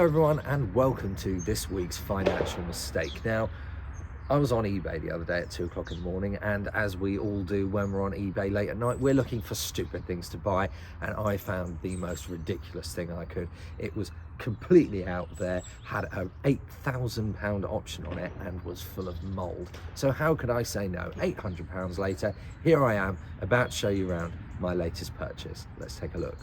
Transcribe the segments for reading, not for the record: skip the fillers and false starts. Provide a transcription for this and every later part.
Hello everyone and welcome to this week's financial mistake. Now, I was on eBay the other day at 2 o'clock in the morning, and as we all do when we're on eBay late at night, we're looking for stupid things to buy, and I found the most ridiculous thing I could. It was completely out there, had a £8,000 option on it and was full of mould. So how could I say no? £800 later, here I am about to show you around my latest purchase. Let's take a look.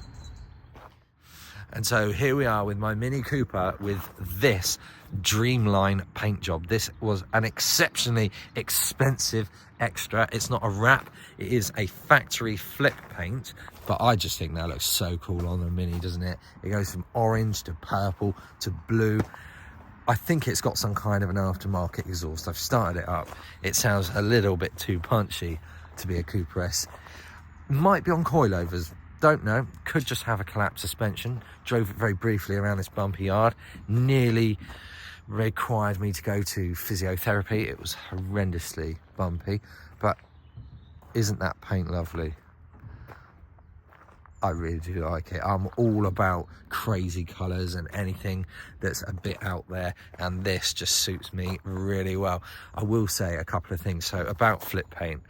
And so here we are with my Mini Cooper with this Dreamline paint job. This was an exceptionally expensive extra. It's not a wrap, it is a factory flip paint, but I just think that looks so cool on the Mini, doesn't it? It goes from orange to purple to blue. I think it's got some kind of an aftermarket exhaust. I've started it up. It sounds a little bit too punchy to be a Cooper S. Might be on coilovers. Don't know, could just have a collapsed suspension. Drove it very briefly around this bumpy yard. Nearly required me to go to physiotherapy. It was horrendously bumpy, but isn't that paint lovely? I really do like it. I'm all about crazy colours and anything that's a bit out there, and this just suits me really well. I will say a couple of things. So about flip paint,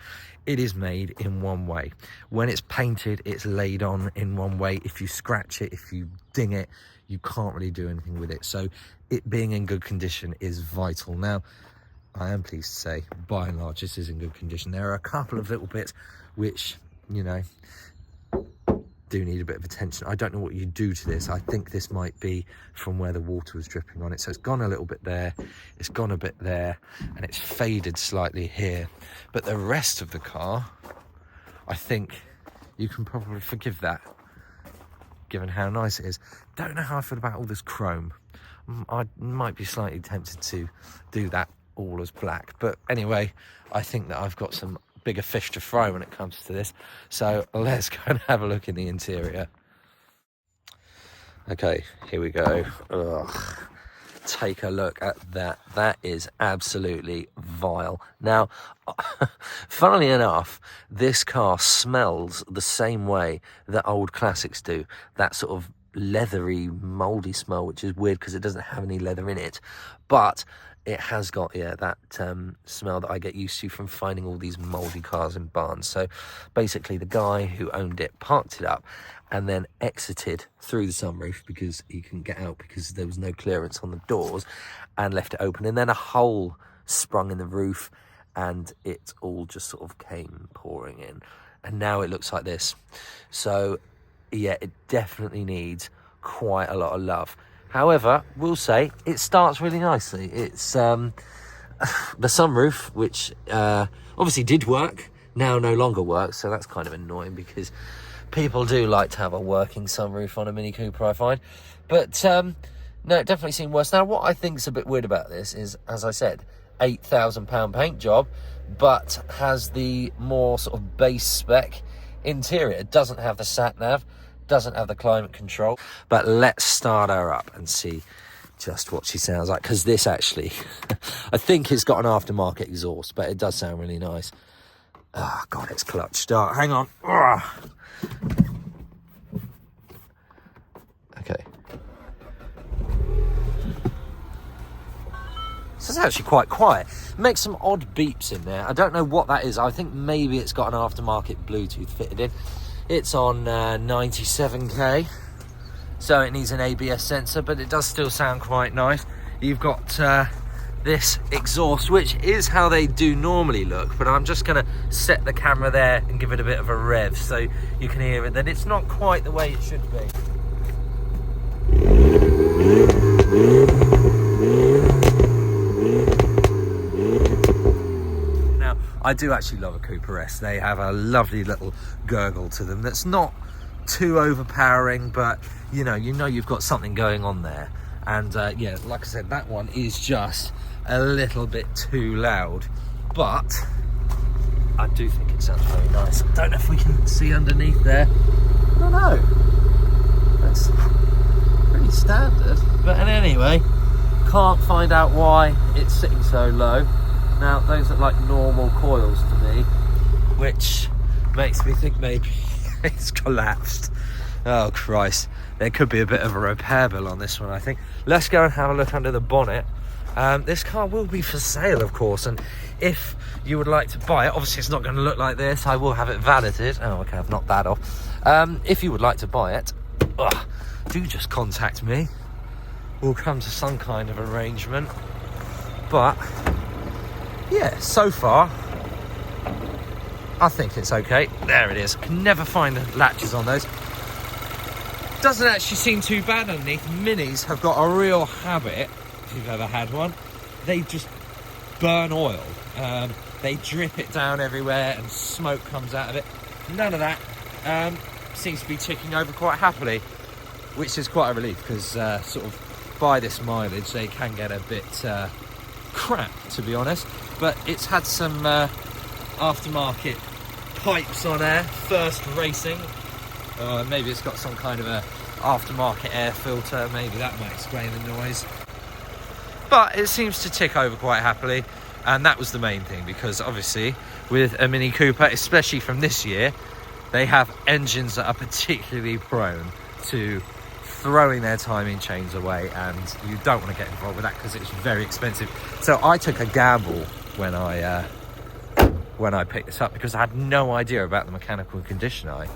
it is made in one way. When it's painted, it's laid on in one way. If you scratch it, if you ding it, you can't really do anything with it. So it being in good condition is vital. Now, I am pleased to say, by and large, this is in good condition. There are a couple of little bits which, you know, do need a bit of attention. I don't know what you do to this. I think this might be from where the water was dripping on it. So it's gone a little bit there, it's gone a bit there, and it's faded slightly here. But the rest of the car, I think you can probably forgive that, given how nice it is. Don't know how I feel about all this chrome. I might be slightly tempted to do that all as black. But anyway, I think that I've got some bigger fish to fry when it comes to this. So let's go and have a look in the interior. Okay, here we go. Ugh. Take a look at that. That is absolutely vile. Now, funnily enough, this car smells the same way that old classics do. That sort of leathery, mouldy smell, which is weird because it doesn't have any leather in it. But it has got, yeah, that smell that I get used to from finding all these mouldy cars in barns. So basically the guy who owned it parked it up and then exited through the sunroof because he couldn't get out because there was no clearance on the doors, and left it open. And then a hole sprung in the roof and it all just sort of came pouring in. And now it looks like this. So yeah, it definitely needs quite a lot of love. However, we'll say it starts really nicely. It's the sunroof, which obviously did work, now no longer works. So that's kind of annoying because people do like to have a working sunroof on a Mini Cooper, I find. But no, it definitely seemed worse. Now, what I think is a bit weird about this is, as I said, £8,000 paint job, but has the more sort of base spec interior. It doesn't have the sat-nav, doesn't have the climate control. But let's start her up and see just what she sounds like, because this actually I think it's got an aftermarket exhaust, but it does sound really nice. Oh god, it's clutch start. Hang on. Okay, so it's actually quite quiet. Makes some odd beeps in there. I don't know what that is. I think maybe it's got an aftermarket Bluetooth fitted in. It's on 97k, so it needs an ABS sensor, but it does still sound quite nice. You've got this exhaust, which is how they do normally look, but I'm just going to set the camera there and give it a bit of a rev so you can hear it. Then it's not quite the way it should be. I do actually love a Cooper S. They have a lovely little gurgle to them that's not too overpowering, but you know you've got something going on there. And yeah, like I said, that one is just a little bit too loud, but I do think it sounds very nice. I don't know if we can see underneath there. I don't know. That's pretty standard. But anyway, can't find out why it's sitting so low. Now, those look like normal coils to me, which makes me think maybe it's collapsed. Oh Christ, there could be a bit of a repair bill on this one, I think. Let's go and have a look under the bonnet. This car will be for sale, of course, and if you would like to buy it, obviously it's not going to look like this. I will have it validated. Oh, okay, I've knocked that off. If you would like to buy it, do just contact me. We'll come to some kind of arrangement. But yeah, so far I think it's okay. There it is. Can never find the latches on those. Doesn't actually seem too bad underneath. Minis have got a real habit, if you've ever had one, they just burn oil. They drip it down everywhere and smoke comes out of it. None of that. Seems to be ticking over quite happily, which is quite a relief, because sort of by this mileage they can get a bit crap, to be honest. But it's had some aftermarket pipes on there, first racing. Maybe it's got some kind of a aftermarket air filter, maybe that might explain the noise. But it seems to tick over quite happily, and that was the main thing, because obviously with a Mini Cooper, especially from this year, they have engines that are particularly prone to throwing their timing chains away, and you don't want to get involved with that because it's very expensive. So I took a gamble when I picked this up, because I had no idea about the mechanical condition. I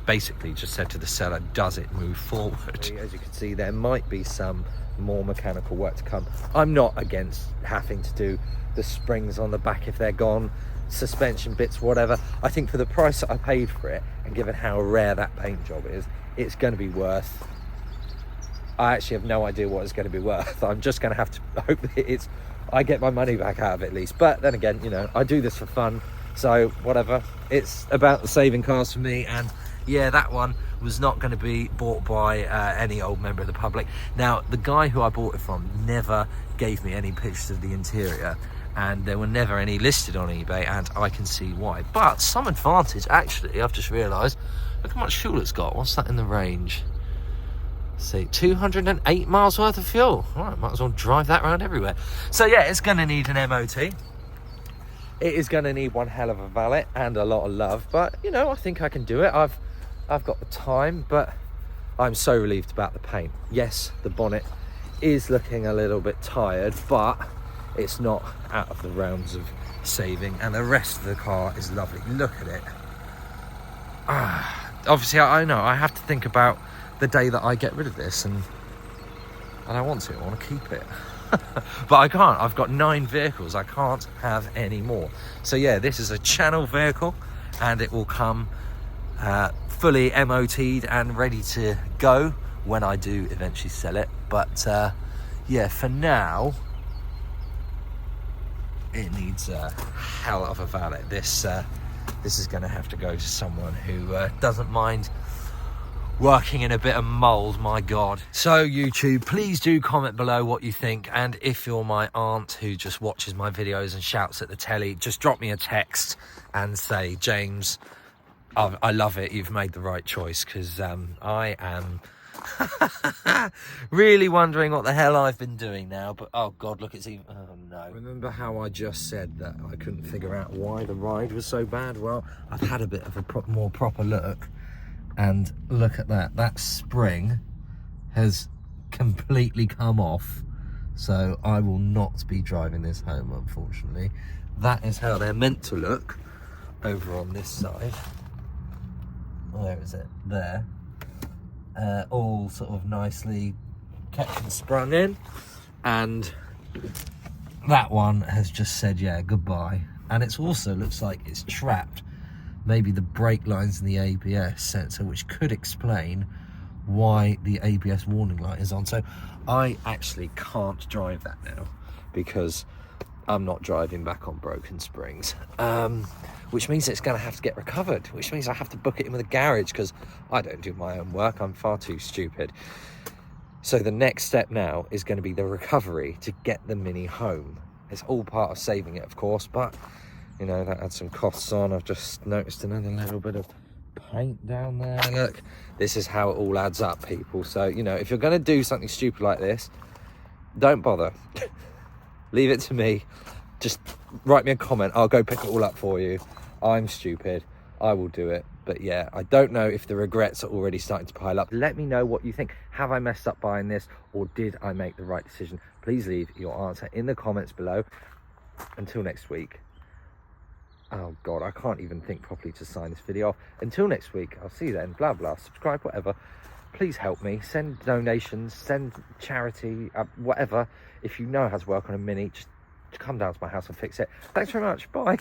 basically just said to the seller, does it move forward? As you can see, there might be some more mechanical work to come. I'm not against having to do the springs on the back if they're gone, suspension bits, whatever. I think for the price that I paid for it, and given how rare that paint job is, it's going to be worth, I actually have no idea what it's going to be worth. I'm just going to have to hope that I get my money back out of it at least. But then again, you know, I do this for fun, so whatever. It's about saving cars for me, and yeah, that one was not going to be bought by any old member of the public. Now, the guy who I bought it from never gave me any pictures of the interior, and there were never any listed on eBay, and I can see why. But some advantage, actually, I've just realised. Look how much fuel it's got. What's that in the range? See, 208 miles worth of fuel. All right, might as well drive that around everywhere. So yeah, it's going to need an MOT. It is going to need one hell of a valet and a lot of love, but you know, I think I can do it. I've got the time, but I'm so relieved about the paint. Yes, the bonnet is looking a little bit tired, but it's not out of the realms of saving, and the rest of the car is lovely. Look at it. Obviously, I know I have to think about the day that I get rid of this, and I don't want to. I want to keep it. But I can't. I've got 9 vehicles. I can't have any more. So yeah, this is a channel vehicle, and it will come fully MOT'd and ready to go when I do eventually sell it. But yeah, for now, it needs a hell of a valet. This is going to have to go to someone who doesn't mind working in a bit of mould, my God. So YouTube, please do comment below what you think, and if you're my aunt who just watches my videos and shouts at the telly, just drop me a text and say, James, I love it, you've made the right choice, because I am really wondering what the hell I've been doing now. But oh God, look, it's even, oh no. Remember how I just said that I couldn't figure out why the ride was so bad? Well, I've had a bit of a more proper look, and look at that. That spring has completely come off, so I will not be driving this home, unfortunately. That is how they're meant to look over on this side. Where is it? There. All sort of nicely kept and sprung in, and that one has just said, yeah, goodbye. And it's also looks like it's trapped maybe the brake lines in the ABS sensor, which could explain why the ABS warning light is on. So I actually can't drive that now, because I'm not driving back on broken springs, which means it's going to have to get recovered, which means I have to book it in with a garage, because I don't do my own work. I'm far too stupid. So the next step now is going to be the recovery to get the Mini home. It's all part of saving it, of course, but you know, that had some costs on. I've just noticed another little bit of paint down there. Look, this is how it all adds up, people. So, you know, if you're going to do something stupid like this, don't bother. Leave it to me. Just write me a comment. I'll go pick it all up for you. I'm stupid. I will do it. But yeah, I don't know if the regrets are already starting to pile up. Let me know what you think. Have I messed up buying this, or did I make the right decision? Please leave your answer in the comments below. Until next week. Oh God, I can't even think properly to sign this video off. Until next week, I'll see you then. Blah, blah, subscribe, whatever. Please help me. Send donations, send charity, whatever. If you know how to work on a Mini, just come down to my house and fix it. Thanks very much. Bye.